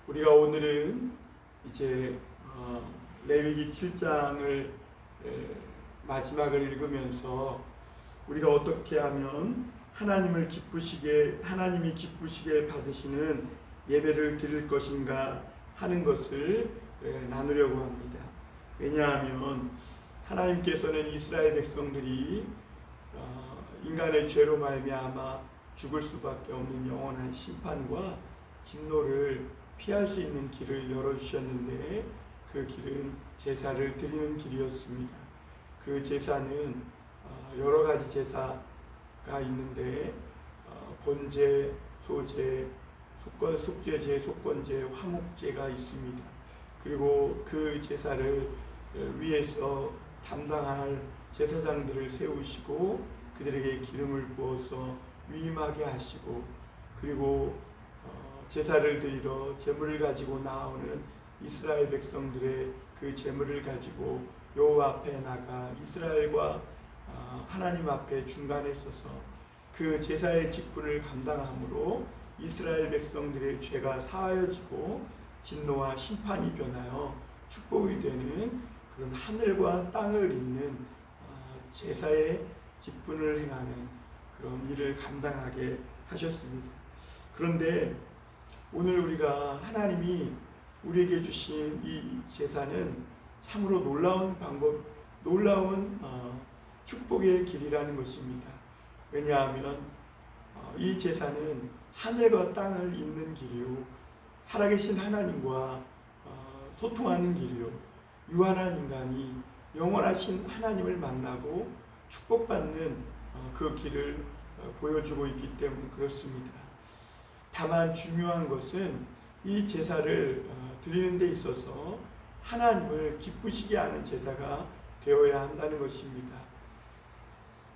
우리가 오늘은 이제 레위기 7장을 마지막을 읽으면서 우리가 어떻게 하면 하나님이 기쁘시게 받으시는 예배를 드릴 것인가 하는 것을 나누려고 합니다. 왜냐하면 하나님께서는 이스라엘 백성들이 인간의 죄로 말미암아 죽을 수밖에 없는 영원한 심판과 진노를 피할 수 있는 길을 열어주셨는데, 그 길은 제사를 드리는 길이었습니다. 그 제사는 여러 가지 제사가 있는데 번제, 소제, 속죄제, 속건제, 화목제가 있습니다. 그리고 그 제사를 위해서 담당할 제사장들을 세우시고 그들에게 기름을 부어서 위임하게 하시고, 그리고 제사를 드리러 제물을 가지고 나오는 이스라엘 백성들의 그 제물을 가지고 여호와 앞에 나가 이스라엘과 하나님 앞에 중간에 서서 그 제사의 직분을 감당함으로 이스라엘 백성들의 죄가 사하여지고 진노와 심판이 변하여 축복이 되는 그런 하늘과 땅을 잇는 제사의 직분을 행하는 그런 일을 감당하게 하셨습니다. 그런데 오늘 우리가 하나님이 우리에게 주신 이 제사는 참으로 놀라운 축복의 길이라는 것입니다. 왜냐하면 이 제사는 하늘과 땅을 잇는 길이요, 살아계신 하나님과 소통하는 길이요, 유한한 인간이 영원하신 하나님을 만나고 축복받는 그 길을 보여주고 있기 때문에 그렇습니다. 다만 중요한 것은 이 제사를 드리는 데 있어서 하나님을 기쁘시게 하는 제사가 되어야 한다는 것입니다.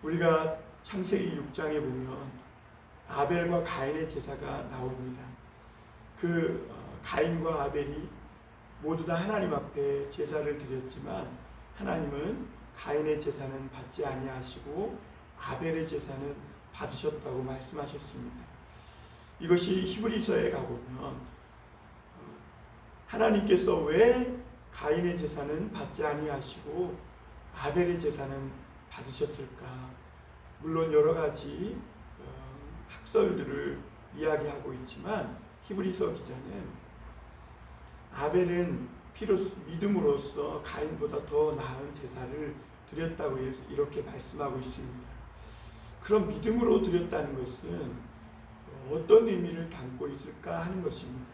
우리가 창세기 6장에 보면 아벨과 가인의 제사가 나옵니다. 그 가인과 아벨이 모두 다 하나님 앞에 제사를 드렸지만 하나님은 가인의 제사는 받지 아니하시고 아벨의 제사는 받으셨다고 말씀하셨습니다. 이것이 히브리서에 가보면 하나님께서 왜 가인의 제사는 받지 아니하시고 아벨의 제사는 받으셨을까? 물론 여러 가지 학설들을 이야기하고 있지만 히브리서 기자는 아벨은 믿음으로써 가인보다 더 나은 제사를 드렸다고 이렇게 말씀하고 있습니다. 그럼 믿음으로 드렸다는 것은 어떤 의미를 담고 있을까 하는 것입니다.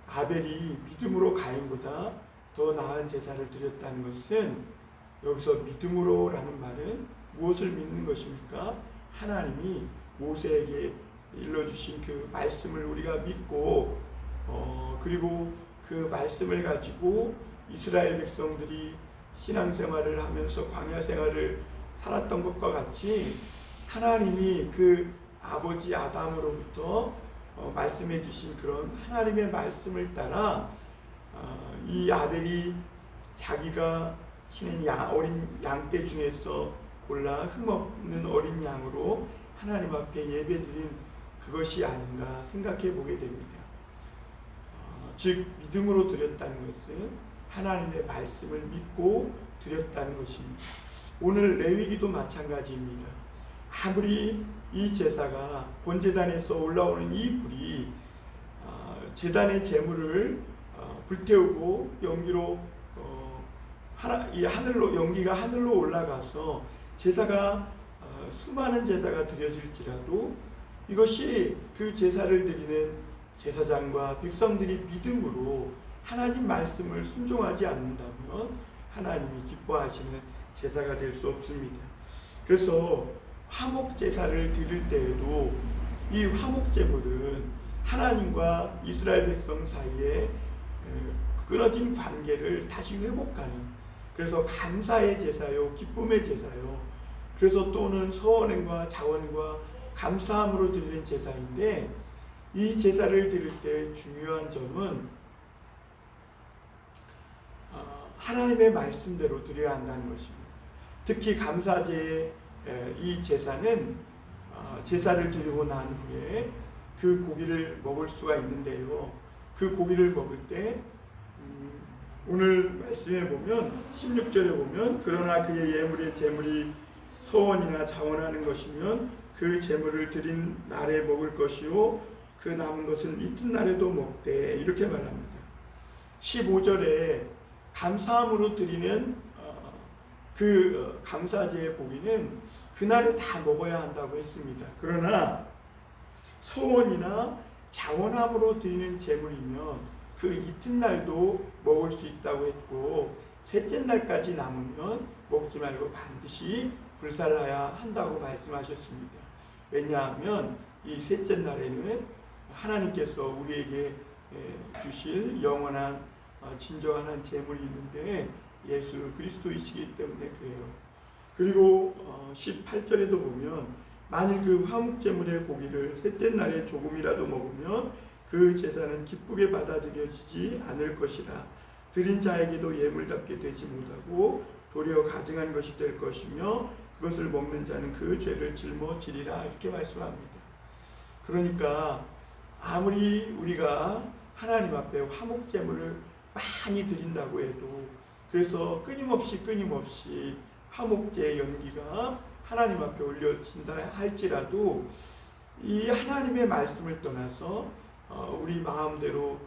아벨이 믿음으로 가인보다 더 나은 제사를 드렸다는 것은, 여기서 믿음으로라는 말은 무엇을 믿는 것입니까? 하나님이 모세에게 일러주신 그 말씀을 우리가 믿고 그리고 그 말씀을 가지고 이스라엘 백성들이 신앙생활을 하면서 광야 생활을 살았던 것과 같이 하나님이 그 아버지 아담으로부터 말씀해 주신 그런 하나님의 말씀을 따라 이 아벨이 자기가 치는 어린 양떼 중에서 골라 흠없는 어린 양으로 하나님 앞에 예배드린 그것이 아닌가 생각해 보게 됩니다. 즉 믿음으로 드렸다는 것은 하나님의 말씀을 믿고 드렸다는 것입니다. 오늘 레위기도 마찬가지입니다. 아무리 이 제사가 본제단에서 올라오는 이 불이 제단의 제물을 불태우고 연기로 연기가 하늘로 올라가서 제사가 수많은 제사가 드려질지라도 이것이 그 제사를 드리는 제사장과 백성들이 믿음으로 하나님 말씀을 순종하지 않는다면 하나님이 기뻐하시는 제사가 될 수 없습니다. 그래서 화목 제사를 드릴 때에도 이 화목 제물은 하나님과 이스라엘 백성 사이에 끊어진 관계를 다시 회복하는, 그래서 감사의 제사요, 기쁨의 제사요, 그래서 또는 서원과 자원과 감사함으로 드리는 제사인데, 이 제사를 드릴 때 중요한 점은 하나님의 말씀대로 드려야 한다는 것입니다. 특히 감사제의 이 제사는 제사를 드리고 난 후에 그 고기를 먹을 수가 있는데요, 그 고기를 먹을 때 오늘 말씀에 보면 16절에 보면 그러나 그의 예물의 제물이 소원이나 자원하는 것이면 그 제물을 드린 날에 먹을 것이요 그 남은 것은 이튿날에도 먹되 이렇게 말합니다. 15절에 감사함으로 드리는 그 감사제의 고기는 그날에 다 먹어야 한다고 했습니다. 그러나 소원이나 자원함으로 드리는 제물이면 그 이튿날도 먹을 수 있다고 했고 셋째 날까지 남으면 먹지 말고 반드시 불살라야 한다고 말씀하셨습니다. 왜냐하면 이 셋째 날에는 하나님께서 우리에게 주실 영원한 진정한 제물이 있는데 예수 그리스도이시기 때문에 그래요. 그리고 18절에도 보면 만일 그 화목제물의 고기를 셋째 날에 조금이라도 먹으면 그 제사는 기쁘게 받아들여지지 않을 것이라 드린 자에게도 예물답게 되지 못하고 도리어 가증한 것이 될 것이며 그것을 먹는 자는 그 죄를 짊어지리라 이렇게 말씀합니다. 그러니까 아무리 우리가 하나님 앞에 화목제물을 많이 드린다고 해도 그래서 끊임없이 화목제의 연기가 하나님 앞에 올려진다 할지라도 이 하나님의 말씀을 떠나서 우리 마음대로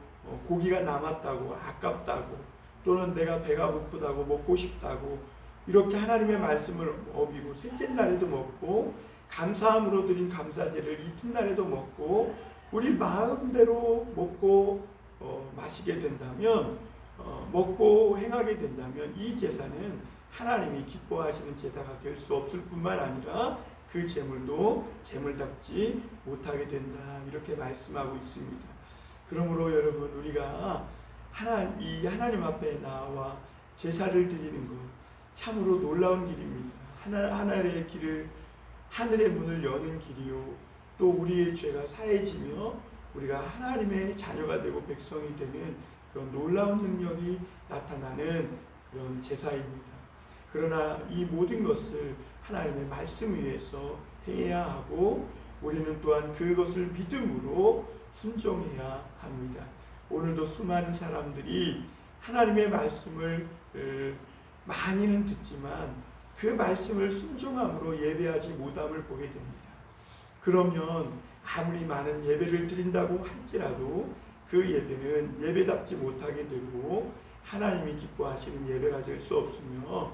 고기가 남았다고 아깝다고 또는 내가 배가 고프다고 먹고 싶다고 이렇게 하나님의 말씀을 어기고 셋째 날에도 먹고 감사함으로 드린 감사제를 이튿날에도 먹고 우리 마음대로 먹고 마시게 된다면 먹고 행하게 된다면 이 제사는 하나님이 기뻐하시는 제사가 될 수 없을 뿐만 아니라 그 제물도 제물답지 못하게 된다 이렇게 말씀하고 있습니다. 그러므로 여러분 우리가 하나님 앞에 나와 제사를 드리는 것 참으로 놀라운 길입니다. 하늘의 길을 하늘의 문을 여는 길이요 또 우리의 죄가 사해지며 우리가 하나님의 자녀가 되고 백성이 되는 그런 놀라운 능력이 나타나는 그런 제사입니다. 그러나 이 모든 것을 하나님의 말씀 위에서 행해야 하고 우리는 또한 그것을 믿음으로 순종해야 합니다. 오늘도 수많은 사람들이 하나님의 말씀을 많이는 듣지만 그 말씀을 순종함으로 예배하지 못함을 보게 됩니다. 그러면 아무리 많은 예배를 드린다고 할지라도 그 예배는 예배답지 못하게 되고 하나님이 기뻐하시는 예배가 될 수 없으며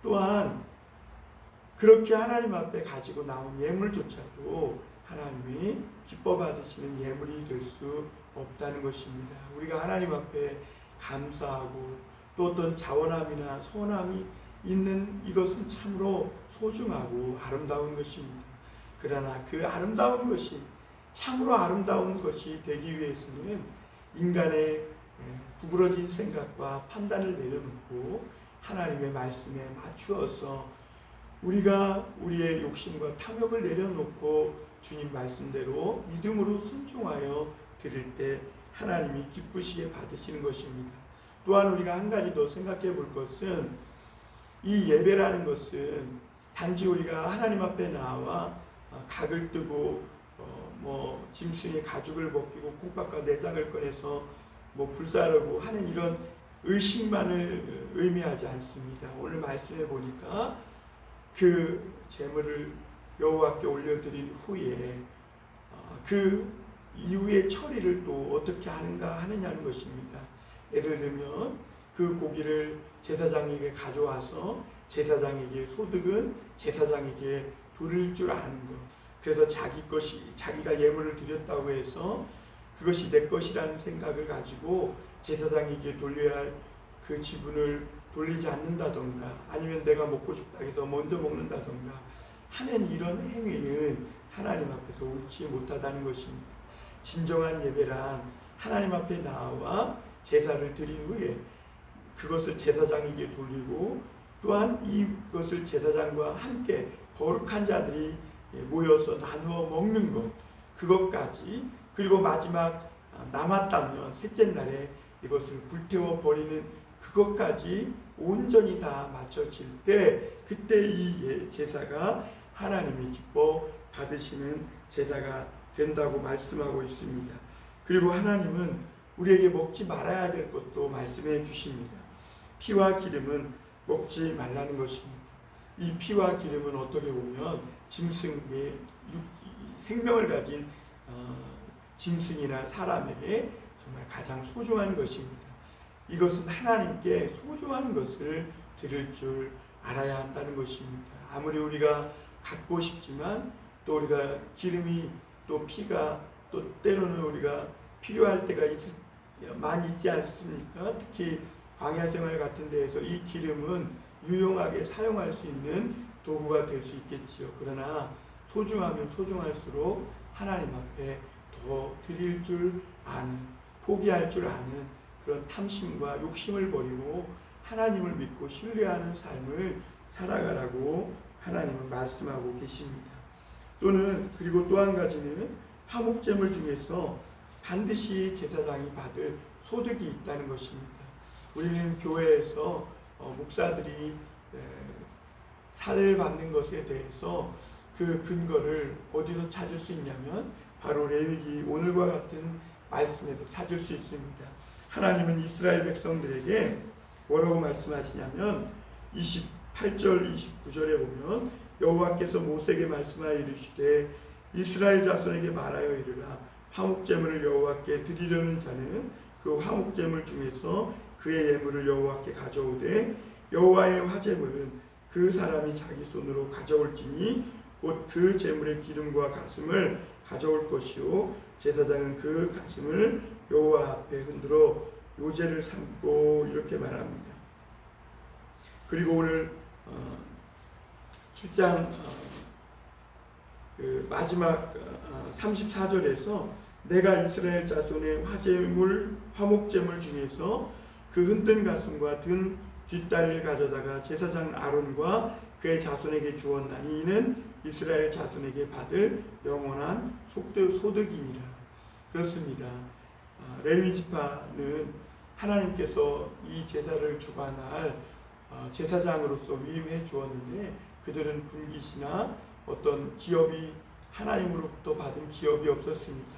또한 그렇게 하나님 앞에 가지고 나온 예물조차도 하나님이 기뻐 받으시는 예물이 될 수 없다는 것입니다. 우리가 하나님 앞에 감사하고 또 어떤 자원함이나 소원함이 있는 이것은 참으로 소중하고 아름다운 것입니다. 그러나 그 아름다운 것이 참으로 아름다운 것이 되기 위해서는 인간의 구부러진 생각과 판단을 내려놓고 하나님의 말씀에 맞추어서 우리가 우리의 욕심과 탐욕을 내려놓고 주님 말씀대로 믿음으로 순종하여 드릴 때 하나님이 기쁘시게 받으시는 것입니다. 또한 우리가 한 가지 더 생각해 볼 것은 이 예배라는 것은 단지 우리가 하나님 앞에 나와 각을 뜨고 짐승의 가죽을 벗기고 콩팥과 내장을 꺼내서 불사르고 하는 이런 의식만을 의미하지 않습니다. 오늘 말씀해 보니까 그 제물을 여호와께 올려드린 후에 그 이후의 처리를 또 어떻게 하느냐는 것입니다. 예를 들면 그 고기를 제사장에게 가져와서 제사장에게 소득은 제사장에게 돌릴 줄 아는 것. 그래서 자기가 예물을 드렸다고 해서 그것이 내 것이라는 생각을 가지고 제사장에게 돌려야 할 그 지분을 돌리지 않는다던가 아니면 내가 먹고 싶다 해서 먼저 먹는다던가 하는 이런 행위는 하나님 앞에서 옳지 못하다는 것입니다. 진정한 예배란 하나님 앞에 나와 제사를 드린 후에 그것을 제사장에게 돌리고 또한 이것을 제사장과 함께 거룩한 자들이 모여서 나누어 먹는 것 그것까지 그리고 마지막 남았다면 셋째 날에 이것을 불태워 버리는 그것까지 온전히 다 마쳐질 때 그때 이 제사가 하나님이 기뻐 받으시는 제사가 된다고 말씀하고 있습니다. 그리고 하나님은 우리에게 먹지 말아야 될 것도 말씀해 주십니다. 피와 기름은 먹지 말라는 것입니다. 이 피와 기름은 어떻게 보면 짐승의 생명을 가진 짐승이나 사람에게 정말 가장 소중한 것입니다. 이것은 하나님께 소중한 것을 드릴 줄 알아야 한다는 것입니다. 아무리 우리가 갖고 싶지만 또 우리가 기름이 또 피가 또 때로는 우리가 필요할 때가 많이 있지 않습니까? 특히 광야 생활 같은 데에서 이 기름은 유용하게 사용할 수 있는 도구가 될 수 있겠지요. 그러나 소중하면 소중할수록 하나님 앞에 더 드릴 줄 아는, 포기할 줄 아는 그런 탐심과 욕심을 버리고 하나님을 믿고 신뢰하는 삶을 살아가라고 하나님은 말씀하고 계십니다. 그리고 또 한 가지는 화목제물 중에서 반드시 제사장이 받을 소득이 있다는 것입니다. 우리는 교회에서 목사들이 살을 받는 것에 대해서 그 근거를 어디서 찾을 수 있냐면 바로 레위기 오늘과 같은 말씀에서 찾을 수 있습니다. 하나님은 이스라엘 백성들에게 뭐라고 말씀하시냐면 28절 29절에 보면 여호와께서 모세에게 말씀하여 이르시되 이스라엘 자손에게 말하여 이르라 화목제물을 여호와께 드리려는 자는 그 화목제물 중에서 그의 예물을 여호와께 가져오되 여호와의 화제물은 그 사람이 자기 손으로 가져올지니 곧 그 제물의 기름과 가슴을 가져올 것이요 제사장은 그 가슴을 여호와 앞에 흔들어 요제를 삼고 이렇게 말합니다. 그리고 오늘 7장 그 마지막 34절에서 내가 이스라엘 자손의 화목제물 중에서 그 흔든 가슴과 든 뒷다리를 가져다가 제사장 아론과 그의 자손에게 주었나니 이는 이스라엘 자손에게 받을 영원한 소득이니라. 그렇습니다. 레위 지파는 하나님께서 이 제사를 주관할 제사장으로서 위임해 주었는데 그들은 분깃이나 어떤 기업이 하나님으로부터 받은 기업이 없었습니다.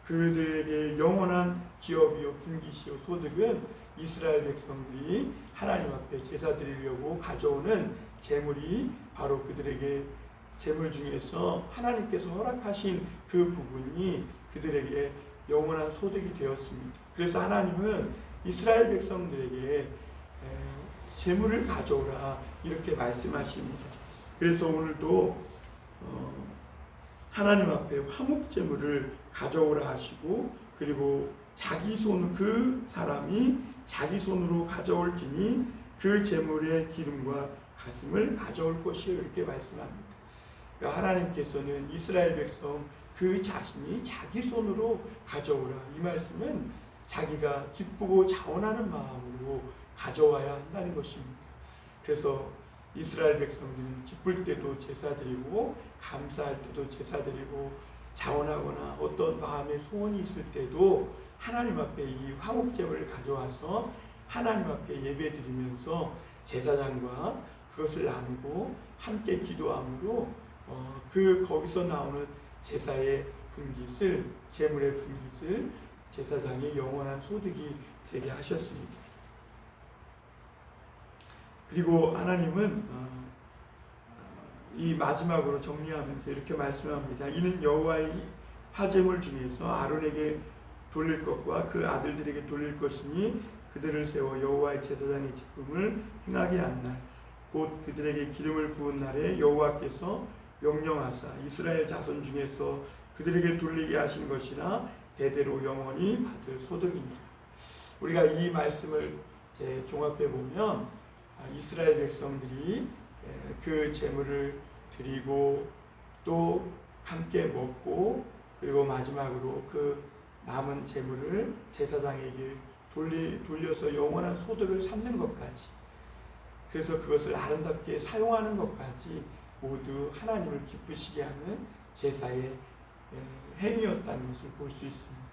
그들에게 영원한 기업이요 분깃이요 소득은 이스라엘 백성들이 하나님 앞에 제사 드리려고 가져오는 제물이 바로 그들에게 제물 중에서 하나님께서 허락하신 그 부분이 그들에게 영원한 소득이 되었습니다. 그래서 하나님은 이스라엘 백성들에게 제물을 가져오라 이렇게 말씀하십니다. 그래서 오늘도 하나님 앞에 화목제물을 가져오라 하시고 그리고 그 사람이 자기 손으로 가져올지니 그 제물의 기름과 가슴을 가져올 것이요 이렇게 말씀합니다. 그러니까 하나님께서는 이스라엘 백성 그 자신이 자기 손으로 가져오라 이 말씀은 자기가 기쁘고 자원하는 마음으로 가져와야 한다는 것입니다. 그래서 이스라엘 백성들은 기쁠 때도 제사 드리고 감사할 때도 제사 드리고 자원하거나 어떤 마음의 소원이 있을 때도 하나님 앞에 이 화목제물을 가져와서 하나님 앞에 예배 드리면서 제사장과 그것을 나누고 함께 기도함으로 거기서 나오는 제사의 분깃을 제물의 분깃을 제사장의 영원한 소득이 되게 하셨습니다. 그리고 하나님은 이 마지막으로 정리하면서 이렇게 말씀합니다. 이는 여호와의 화제물 중에서 아론에게 돌릴 것과 그 아들들에게 돌릴 것이니 그들을 세워 여호와의 제사장의 직분을 행하게 한 날 곧 그들에게 기름을 부은 날에 여호와께서 명령하사 이스라엘 자손 중에서 그들에게 돌리게 하신 것이나 대대로 영원히 받을 소득입니다. 우리가 이 말씀을 종합해 보면 이스라엘 백성들이 그 제물을 드리고 또 함께 먹고 그리고 마지막으로 그 남은 제물을 제사장에게 돌려서 영원한 소득을 삼는 것까지 그래서 그것을 아름답게 사용하는 것까지 모두 하나님을 기쁘시게 하는 제사의 행위였다는 것을 볼 수 있습니다.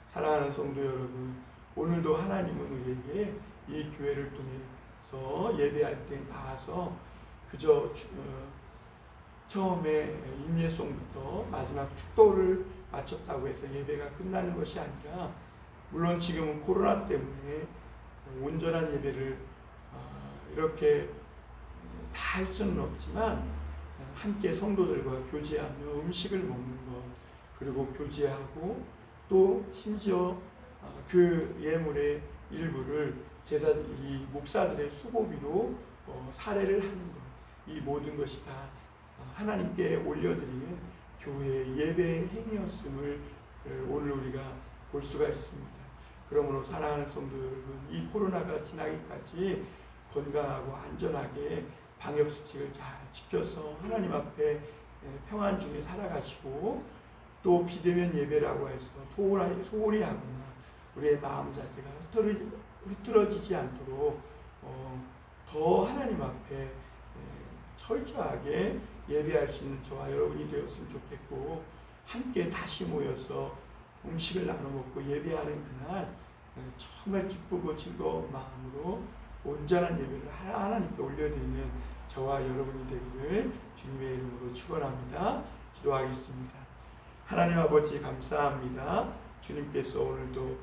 사랑하는 성도 여러분, 오늘도 하나님은 우리에게 이 교회를 통해서 예배할 때 나와서 그저 처음에 임예송부터 마지막 축도를 마쳤다고 해서 예배가 끝나는 것이 아니라 물론 지금은 코로나 때문에 온전한 예배를 이렇게 다 할 수는 없지만 함께 성도들과 교제하며 음식을 먹는 것, 그리고 교제하고 또 심지어 그 예물의 일부를 이 목사들의 수고비로 사례를 하는 것, 이 모든 것이 다 하나님께 올려드리는 교회의 예배의 행위였음을 오늘 우리가 볼 수가 있습니다. 그러므로 사랑하는 성도 여러분, 이 코로나가 지나기까지 건강하고 안전하게 방역수칙을 잘 지켜서 하나님 앞에 평안 중에 살아가시고, 또 비대면 예배라고 해서 소홀히 하거나 우리의 마음 자세가 흐트러지지 않도록 더 하나님 앞에 철저하게 예배할 수 있는 저와 여러분이 되었으면 좋겠고, 함께 다시 모여서 음식을 나눠 먹고 예배하는 그날 정말 기쁘고 즐거운 마음으로 온전한 예배를 하나님께 올려드리는 저와 여러분이 되기를 주님의 이름으로 축원합니다. 기도하겠습니다. 하나님 아버지 감사합니다. 주님께서 오늘도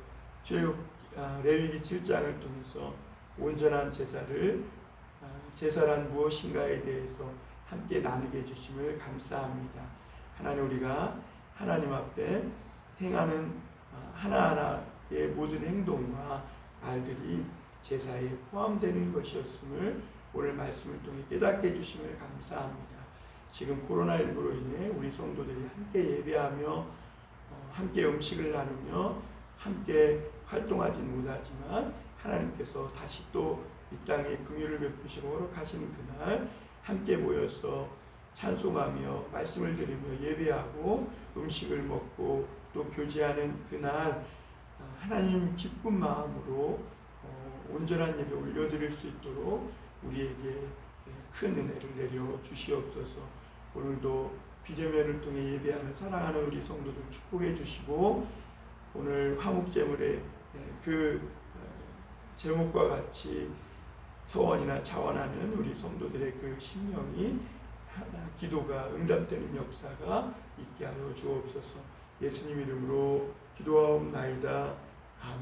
레위기 7장을 통해서 온전한 제사란 무엇인가에 대해서 함께 나누게 해주심을 감사합니다. 하나님, 우리가 하나님 앞에 행하는 하나하나의 모든 행동과 말들이 제사에 포함되는 것이었음을 오늘 말씀을 통해 깨닫게 해주심을 감사합니다. 지금 코로나19로 인해 우리 성도들이 함께 예배하며 함께 음식을 나누며 함께 활동하지는 못하지만 하나님께서 다시 또 이 땅에 긍휼을 베푸시고 허락하시는 그날 함께 모여서 찬송하며 말씀을 들으며 예배하고 음식을 먹고 또 교제하는 그날 하나님 기쁜 마음으로 온전한 예배 올려드릴 수 있도록 우리에게 큰 은혜를 내려 주시옵소서. 오늘도 비대면을 통해 예배하는 사랑하는 우리 성도들 축복해 주시고, 오늘 화목제물의 그 제목과 같이 서원이나 자원하는 우리 성도들의 그 심령이 기도가 응답되는 역사가 있게 하여 주옵소서. 예수님 이름으로 기도하옵나이다. 아멘.